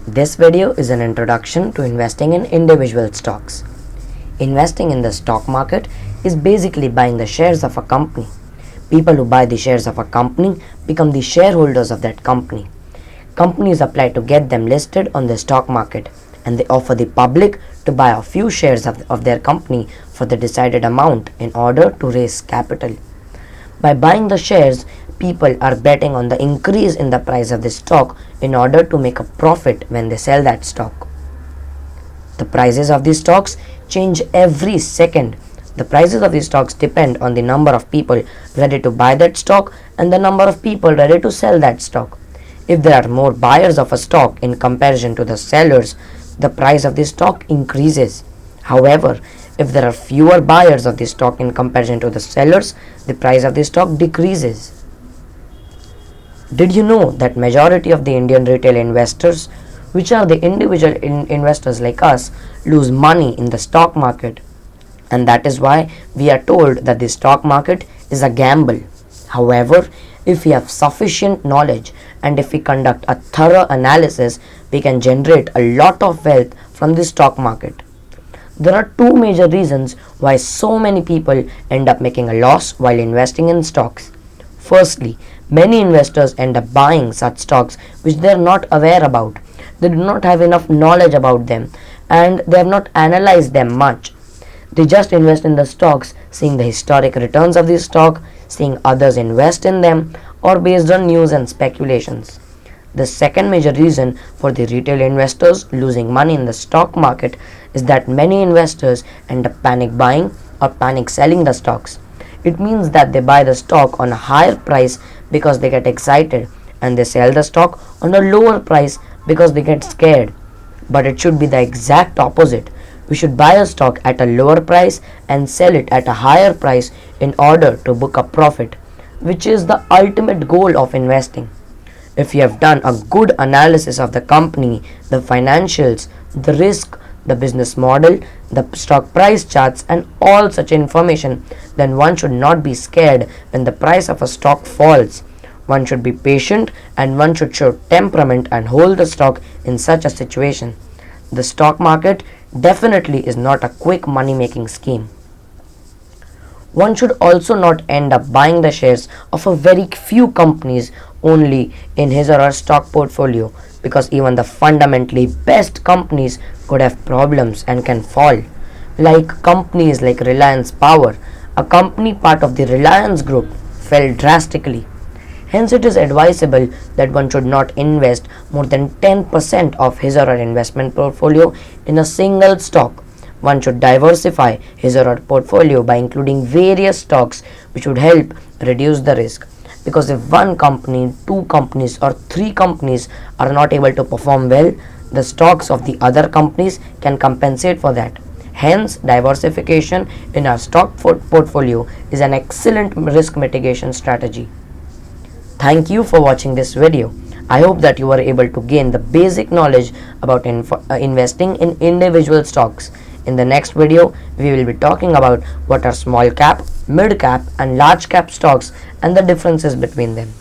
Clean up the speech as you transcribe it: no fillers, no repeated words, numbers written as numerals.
This video is an introduction to investing in individual stocks. Investing in the stock market is basically buying the shares of a company. People who buy the shares of a company become the shareholders of that company. Companies apply to get them listed on the stock market, and they offer the public to buy a few shares of their company for the decided amount in order to raise capital. By buying the shares, people are betting on the increase in the price of the stock in order to make a profit when they sell that stock. The prices of these stocks change every second. The prices of these stocks depend on the number of people ready to buy that stock and the number of people ready to sell that stock. If there are more buyers of a stock in comparison to the sellers, the price of the stock increases. However, if there are fewer buyers of the stock in comparison to the sellers, the price of the stock decreases. Did you know that majority of the Indian retail investors, which are the individual investors like us, lose money in the stock market? And that is why we are told that the stock market is a gamble. However, if we have sufficient knowledge and if we conduct a thorough analysis, we can generate a lot of wealth from the stock market. There are two major reasons why so many people end up making a loss while investing in stocks. Firstly, many investors end up buying such stocks which they are not aware about. They do not have enough knowledge about them and they have not analyzed them much. They just invest in the stocks seeing the historic returns of the stock, seeing others invest in them, or based on news and speculations. The second major reason for the retail investors losing money in the stock market is that many investors end up panic buying or panic selling the stocks. It means that they buy the stock on a higher price because they get excited and they sell the stock on a lower price because they get scared. But it should be the exact opposite. We should buy a stock at a lower price and sell it at a higher price in order to book a profit, which is the ultimate goal of investing. If you have done a good analysis of the company, the financials, the risk, the business model, the stock price charts and all such information, then one should not be scared when the price of a stock falls. One should be patient and one should show temperament and hold the stock in such a situation. The stock market definitely is not a quick money making scheme. One should also not end up buying the shares of a very few companies only in his or her stock portfolio, because even the fundamentally best companies could have problems and can fall. Like companies like Reliance Power, a company part of the Reliance Group, fell drastically. Hence, it is advisable that one should not invest more than 10% of his or her investment portfolio in a single stock. One should diversify his or her portfolio by including various stocks which would help reduce the risk. Because if one company, two companies or three companies are not able to perform well, the stocks of the other companies can compensate for that. Hence, diversification in our stock portfolio is an excellent risk mitigation strategy. Thank you for watching this video. I hope that you were able to gain the basic knowledge about investing in individual stocks. In the next video, we will be talking about what are small cap, mid cap and large cap stocks and the differences between them.